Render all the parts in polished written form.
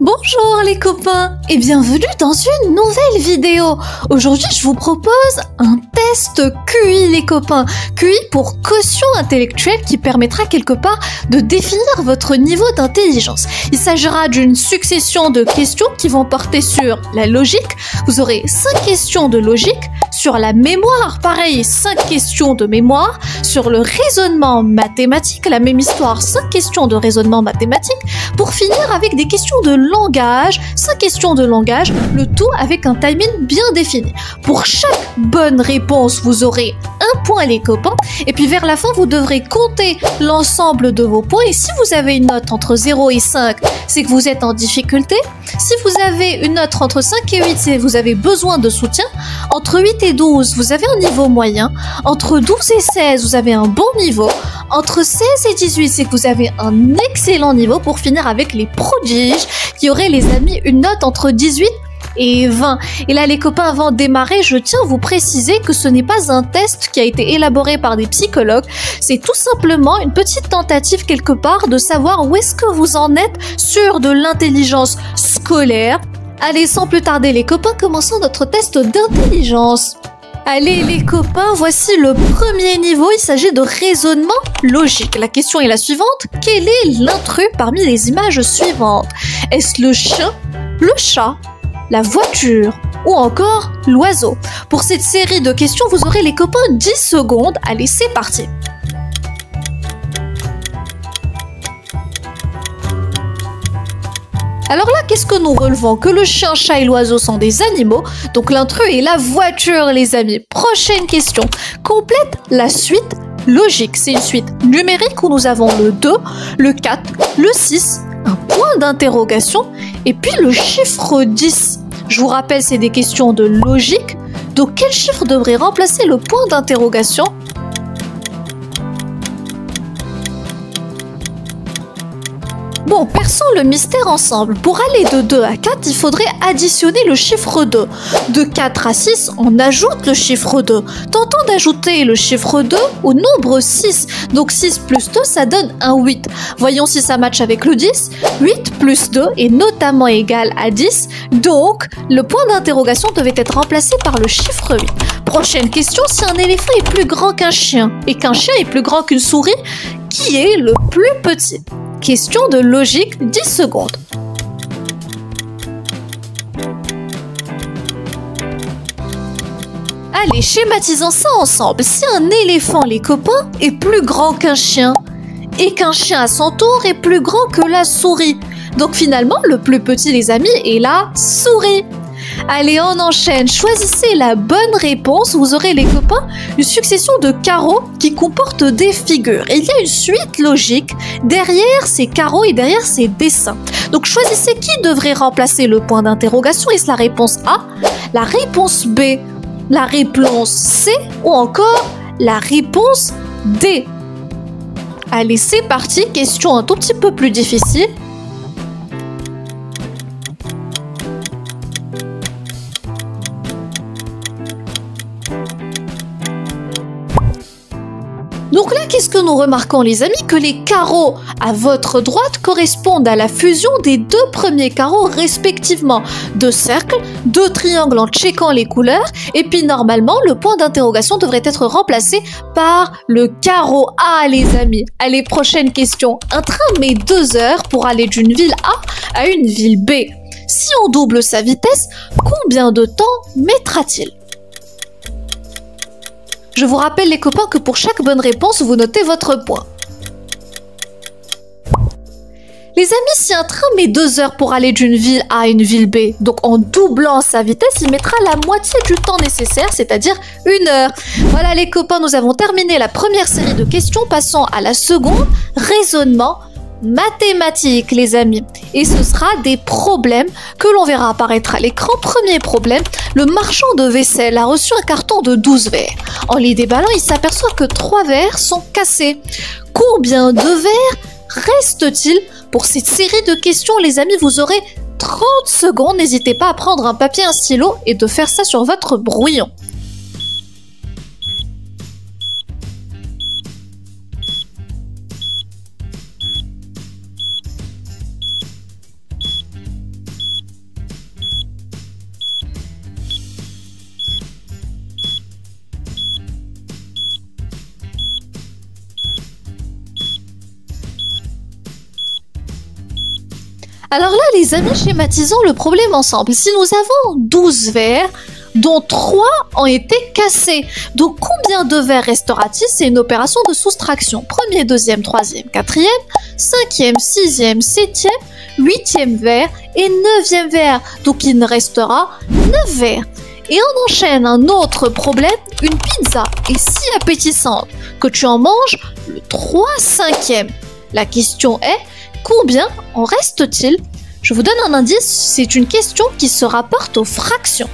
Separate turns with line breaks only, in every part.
Bonjour les copains et bienvenue dans une nouvelle vidéo. Aujourd'hui je vous propose un test QI les copains. QI pour quotient intellectuel qui permettra quelque part de définir votre niveau d'intelligence. Il s'agira d'une succession de questions qui vont porter sur la logique. Vous aurez 5 questions de logique, sur la mémoire, pareil 5 questions de mémoire, sur le raisonnement mathématique, la même histoire, 5 questions de raisonnement mathématique, pour finir avec des questions de langage, 5 questions de langage, le tout avec un timing bien défini. Pour chaque bonne réponse, vous aurez un point les copains, et puis vers la fin, vous devrez compter l'ensemble de vos points, et si vous avez une note entre 0 et 5, c'est que vous êtes en difficulté. Si vous avez une note entre 5 et 8, c'est que vous avez besoin de soutien. Entre 8 et 12, vous avez un niveau moyen. Entre 12 et 16, vous avez un bon niveau. Entre 16 et 18, c'est que vous avez un excellent niveau pour finir avec les prodiges qui auraient, les amis, une note entre 18 et 20. Et là, les copains, avant de démarrer, je tiens à vous préciser que ce n'est pas un test qui a été élaboré par des psychologues. C'est tout simplement une petite tentative quelque part de savoir où est-ce que vous en êtes sur de l'intelligence scolaire. Allez, sans plus tarder, les copains, commençons notre test d'intelligence. Allez les copains, voici le premier niveau, il s'agit de raisonnement logique. La question est la suivante, quel est l'intrus parmi les images suivantes? Est-ce le chien, le chat, la voiture ou encore l'oiseau? Pour cette série de questions, vous aurez les copains 10 secondes. Allez, c'est parti. Alors là, qu'est-ce que nous relevons? Que le chien, chat et l'oiseau sont des animaux, donc l'intrus est la voiture, les amis. Prochaine question. Complète la suite logique. C'est une suite numérique où nous avons le 2, le 4, le 6, un point d'interrogation et puis le chiffre 10. Je vous rappelle, c'est des questions de logique. Donc, quel chiffre devrait remplacer le point d'interrogation? Bon, perçons le mystère ensemble. Pour aller de 2 à 4, il faudrait additionner le chiffre 2. De 4 à 6, on ajoute le chiffre 2. Tentons d'ajouter le chiffre 2 au nombre 6. Donc 6 plus 2, ça donne un 8. Voyons si ça matche avec le 10. 8 plus 2 est notamment égal à 10. Donc, le point d'interrogation devait être remplacé par le chiffre 8. Prochaine question, si un éléphant est plus grand qu'un chien et qu'un chien est plus grand qu'une souris, qui est le plus petit? Question de logique, 10 secondes. Allez, schématisons ça ensemble. Si un éléphant, les copains, est plus grand qu'un chien, et qu'un chien à son tour est plus grand que la souris, donc finalement, le plus petit, les amis, est la souris. Allez, on enchaîne. Choisissez la bonne réponse. Vous aurez, les copains, une succession de carreaux qui comportent des figures. Et il y a une suite logique derrière ces carreaux et derrière ces dessins. Donc, choisissez qui devrait remplacer le point d'interrogation. Est-ce la réponse A, la réponse B, la réponse C ou encore la réponse D? Allez, c'est parti. Question un tout petit peu plus difficile. Donc là, qu'est-ce que nous remarquons, les amis? Que les carreaux à votre droite correspondent à la fusion des 2 premiers carreaux respectivement. 2 cercles, 2 triangles en checkant les couleurs, et puis normalement, le point d'interrogation devrait être remplacé par le carreau A, les amis. Allez, prochaine question. Un train met 2 heures pour aller d'une ville A à une ville B. Si on double sa vitesse, combien de temps mettra-t-il? Je vous rappelle, les copains, que pour chaque bonne réponse, vous notez votre point. Les amis, si un train met 2 heures pour aller d'une ville A à une ville B, donc en doublant sa vitesse, il mettra la moitié du temps nécessaire, c'est-à-dire 1 heure. Voilà les copains, nous avons terminé la première série de questions. Passons à la seconde, raisonnement mathématiques, les amis. Et ce sera des problèmes que l'on verra apparaître à l'écran. Premier problème, le marchand de vaisselle a reçu un carton de 12 verres. En les déballant, il s'aperçoit que 3 verres sont cassés. Combien de verres reste-t-il? Pour cette série de questions, les amis, vous aurez 30 secondes. N'hésitez pas à prendre un papier, un stylo et de faire ça sur votre brouillon. Alors là, les amis, schématisons le problème ensemble. Si nous avons 12 verres, dont 3 ont été cassés, donc combien de verres restera-t-il? C'est une opération de soustraction. Premier, deuxième, troisième, quatrième, cinquième, sixième, septième, huitième verre et neuvième verre. Donc il ne restera 9 verres. Et on enchaîne un autre problème, une pizza est si appétissante que tu en manges le 3/5. La question est, combien en reste-t-il? Je vous donne un indice, c'est une question qui se rapporte aux fractions.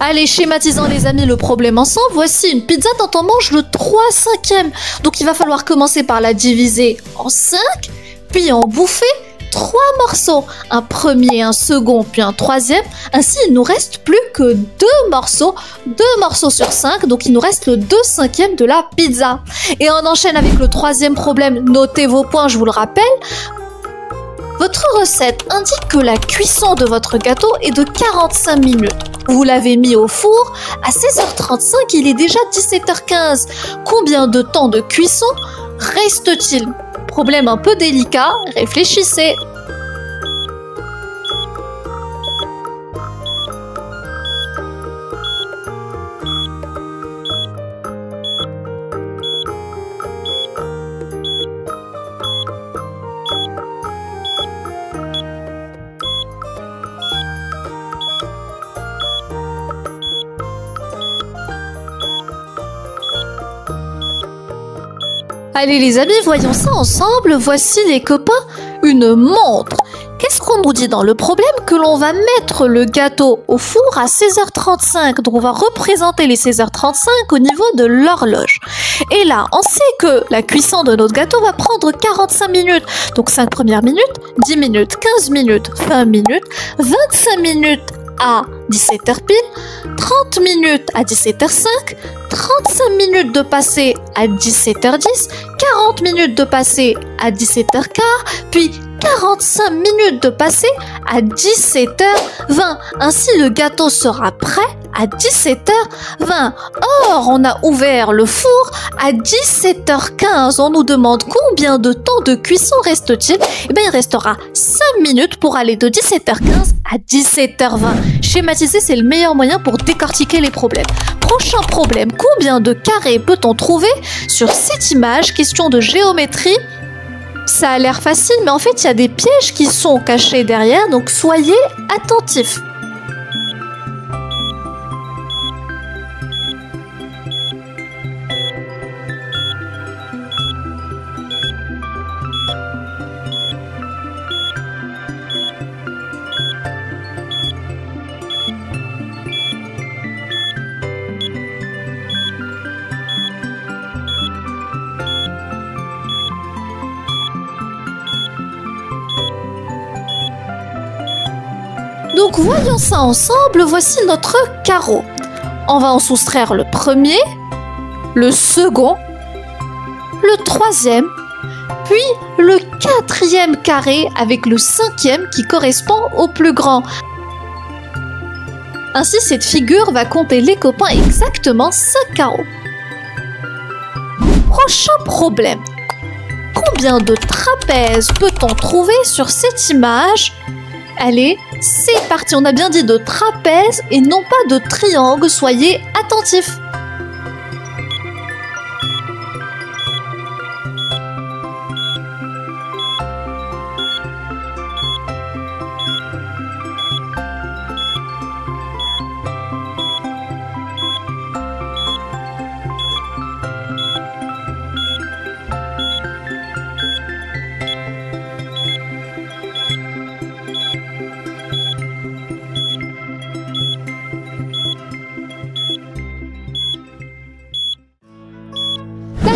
Allez, schématisons les amis le problème ensemble. Voici une pizza dont on mange le 3/5. Donc il va falloir commencer par la diviser en 5, puis en bouffer 3 morceaux. Un premier, un second, puis un troisième. Ainsi, il nous reste plus que 2 morceaux. 2 morceaux sur 5, donc il nous reste le 2/5 de la pizza. Et on enchaîne avec le troisième problème. Notez vos points, je vous le rappelle. Votre recette indique que la cuisson de votre gâteau est de 45 minutes. Vous l'avez mis au four à 16h35, il est déjà 17h15. Combien de temps de cuisson reste-t-il? Problème un peu délicat, réfléchissez. Allez les amis, voyons ça ensemble. Voici les copains, une montre. Qu'est-ce qu'on nous dit dans le problème? Que l'on va mettre le gâteau au four à 16h35. Donc on va représenter les 16h35 au niveau de l'horloge. Et là, on sait que la cuisson de notre gâteau va prendre 45 minutes. Donc 5 premières minutes, 10 minutes, 15 minutes, 20 minutes, 25 minutes à 17h pile, 30 minutes à 17h05, 35 minutes de passer à 17h10, 40 minutes de passer à 17h15, puis 45 minutes de passer à 17h20. Ainsi, le gâteau sera prêt à 17h20. Or, on a ouvert le four à 17h15. On nous demande combien de temps de cuisson reste-t-il? Eh bien, il restera 5 minutes pour aller de 17h15 à 17h20. Schématiser, c'est le meilleur moyen pour décortiquer les problèmes. Prochain problème, combien de carrés peut-on trouver sur cette image? Question de géométrie. Ça a l'air facile, mais en fait, il y a des pièges qui sont cachés derrière, donc soyez attentifs. Donc voyons ça ensemble, voici notre carreau. On va en soustraire le premier, le second, le troisième, puis le quatrième carré avec le cinquième qui correspond au plus grand. Ainsi, cette figure va compter les copains exactement 5 carreaux. Prochain problème. Combien de trapèzes peut-on trouver sur cette image? Allez, c'est parti, on a bien dit de trapèze et non pas de triangle, soyez attentifs.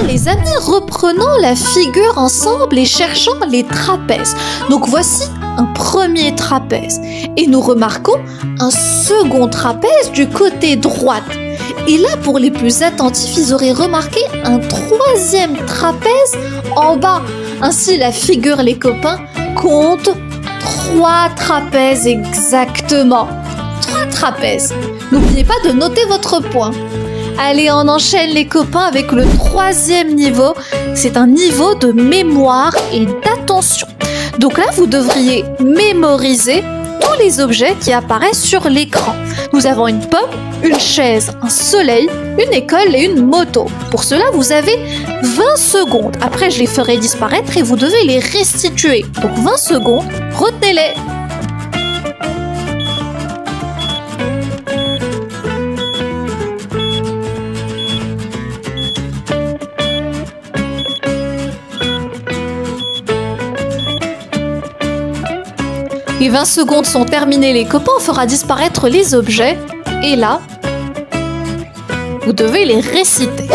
Les amis, reprenons la figure ensemble et cherchons les trapèzes. Donc voici un premier trapèze et nous remarquons un second trapèze du côté droite. Et là, pour les plus attentifs, ils auraient remarqué un troisième trapèze en bas. Ainsi, la figure, les copains, compte 3 trapèzes exactement. 3 trapèzes. N'oubliez pas de noter votre point. Allez, on enchaîne les copains avec le 3e niveau. C'est un niveau de mémoire et d'attention. Donc là, vous devriez mémoriser tous les objets qui apparaissent sur l'écran. Nous avons une pomme, une chaise, un soleil, une école et une moto. Pour cela, vous avez 20 secondes. Après, je les ferai disparaître et vous devez les restituer. Donc 20 secondes, retenez-les. Les 20 secondes sont terminées, les copains. On fera disparaître les objets. Et là, vous devez les réciter.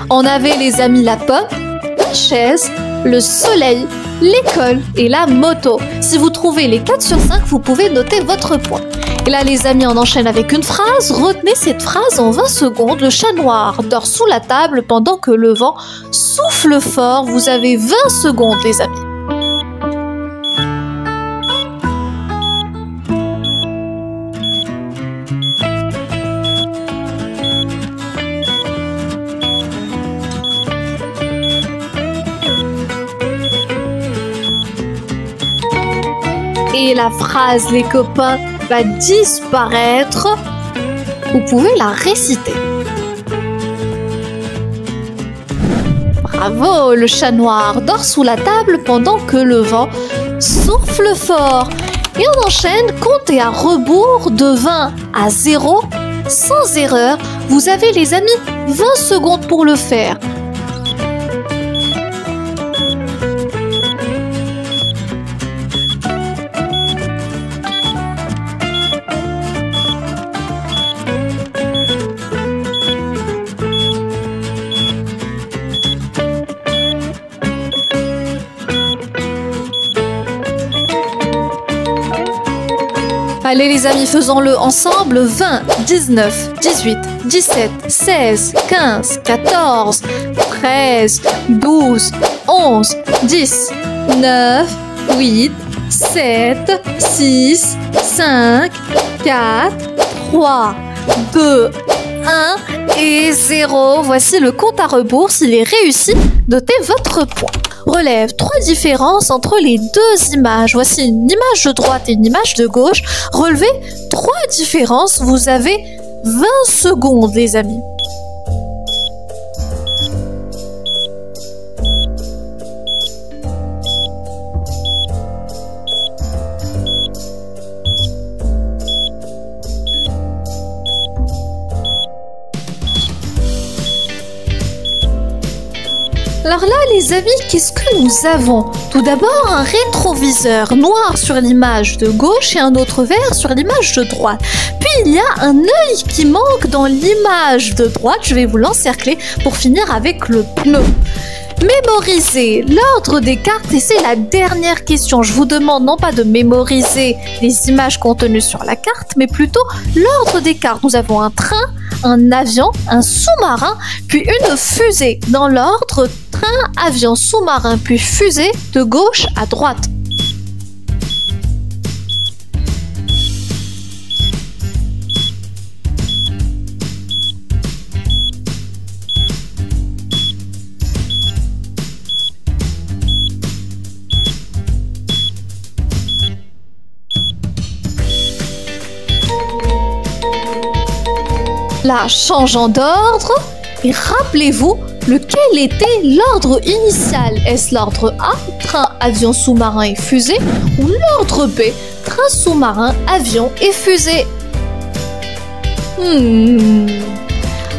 On avait, les amis, la pomme, la chaise, le soleil, l'école et la moto. Si vous trouvez les 4 sur 5, vous pouvez noter votre point. Et là, les amis, on enchaîne avec une phrase. Retenez cette phrase en 20 secondes. Le chat noir dort sous la table pendant que le vent souffle fort. Vous avez 20 secondes, les amis. Et la phrase, les copains, va disparaître. Vous pouvez la réciter. Bravo, le chat noir dort sous la table pendant que le vent souffle fort. Et on enchaîne, comptez à rebours de 20 à 0, sans erreur. Vous avez, les amis, 20 secondes pour le faire. Allez les amis, faisons-le ensemble. 20, 19, 18, 17, 16, 15, 14, 13, 12, 11, 10, 9, 8, 7, 6, 5, 4, 3, 2, 1 et 0. Voici le compte à rebours. S'il est réussi, notez votre point. Relève 3 différences entre les 2 images. Voici une image de droite et une image de gauche. Relevez 3 différences. Vous avez 20 secondes, les amis. Alors là, les amis, qu'est-ce que nous avons? Tout d'abord, un rétroviseur noir sur l'image de gauche et un autre vert sur l'image de droite. Puis, il y a un œil qui manque dans l'image de droite. Je vais vous l'encercler pour finir avec le pneu. Mémoriser l'ordre des cartes et c'est la dernière question. Je vous demande non pas de mémoriser les images contenues sur la carte, mais plutôt l'ordre des cartes. Nous avons un train, un avion, un sous-marin, puis une fusée. Dans l'ordre train, avion, sous-marin, puis fusée de gauche à droite. Là, changeant d'ordre, et rappelez-vous lequel était l'ordre initial. Est-ce l'ordre A, train, avion, sous-marin et fusée, ou l'ordre B, train, sous-marin, avion et fusée?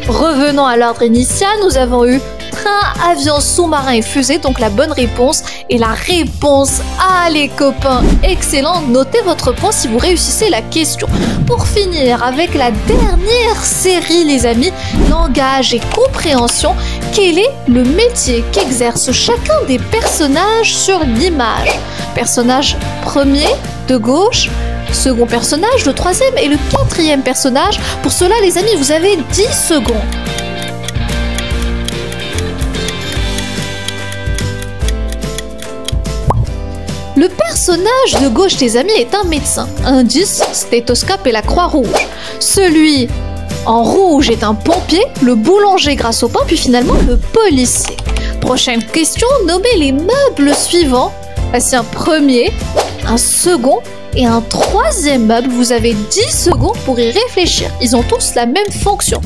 Revenons à l'ordre initial, nous avons eu train, avion, sous-marin et fusée. Donc la bonne réponse est la réponse A, les copains. Excellent, notez votre point si vous réussissez la question. Pour finir avec la dernière série, les amis, langage et compréhension, quel est le métier qu'exerce chacun des personnages sur l'image? Personnage premier de gauche, second personnage, le troisième et le quatrième personnage. Pour cela, les amis, vous avez 10 secondes. Le personnage de gauche, les amis, est un médecin. Indice, stéthoscope et la croix rouge. Celui en rouge est un pompier, le boulanger grâce au pain, puis finalement le policier. Prochaine question, nommez les meubles suivants. Voici un premier, un second et un troisième meuble. Vous avez 10 secondes pour y réfléchir. Ils ont tous la même fonction.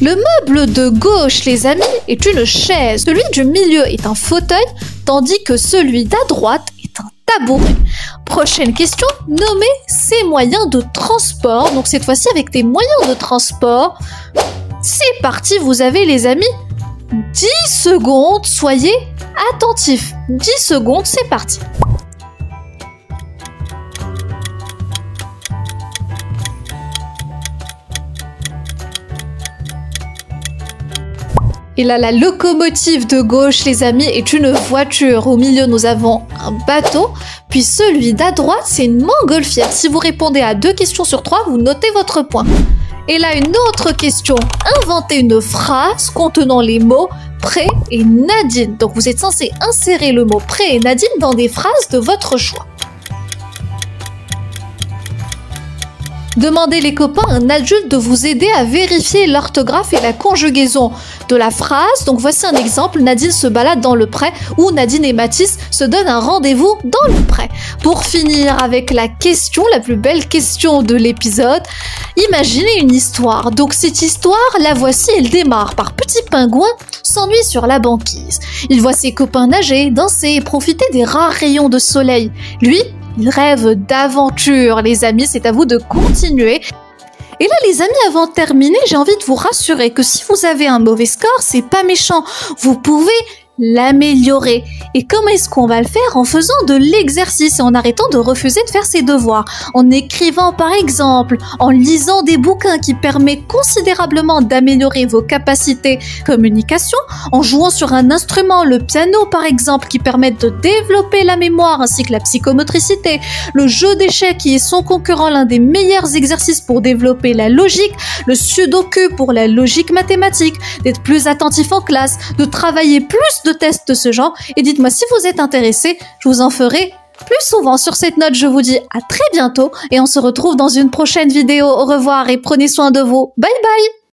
Le meuble de gauche, les amis, est une chaise. Celui du milieu est un fauteuil, tandis que celui d'à droite est un tabouret. Prochaine question, nommez ces moyens de transport. Donc cette fois-ci avec des moyens de transport. C'est parti, vous avez, les amis, 10 secondes. Soyez attentifs. 10 secondes, c'est parti. Et là, la locomotive de gauche, les amis, est une voiture. Au milieu, nous avons un bateau. Puis celui d'à droite, c'est une montgolfière. Si vous répondez à 2 questions sur 3, vous notez votre point. Et là, une autre question. Inventez une phrase contenant les mots prêt et Nadine. Donc, vous êtes censé insérer le mot prêt et Nadine dans des phrases de votre choix. Demandez, les copains, à un adulte de vous aider à vérifier l'orthographe et la conjugaison de la phrase. Donc voici un exemple, Nadine se balade dans le pré, ou Nadine et Mathis se donnent un rendez-vous dans le pré. Pour finir avec la question, la plus belle question de l'épisode, imaginez une histoire. Donc cette histoire, la voici, elle démarre par Petit Pingouin s'ennuie sur la banquise. Il voit ses copains nager, danser et profiter des rares rayons de soleil. Lui, il rêve d'aventure, les amis, c'est à vous de continuer. Et là, les amis, avant de terminer, j'ai envie de vous rassurer que si vous avez un mauvais score, c'est pas méchant. Vous pouvez l'améliorer. Et comment est-ce qu'on va le faire? En faisant de l'exercice et en arrêtant de refuser de faire ses devoirs. En écrivant par exemple, en lisant des bouquins qui permettent considérablement d'améliorer vos capacités de communication, en jouant sur un instrument, le piano par exemple, qui permettent de développer la mémoire ainsi que la psychomotricité, le jeu d'échecs qui est son concurrent, l'un des meilleurs exercices pour développer la logique, le sudoku pour la logique mathématique, d'être plus attentif en classe, de travailler plus de tests de ce genre, et dites-moi si vous êtes intéressé, je vous en ferai plus souvent. Sur cette note, je vous dis à très bientôt et on se retrouve dans une prochaine vidéo. Au revoir et prenez soin de vous. Bye bye!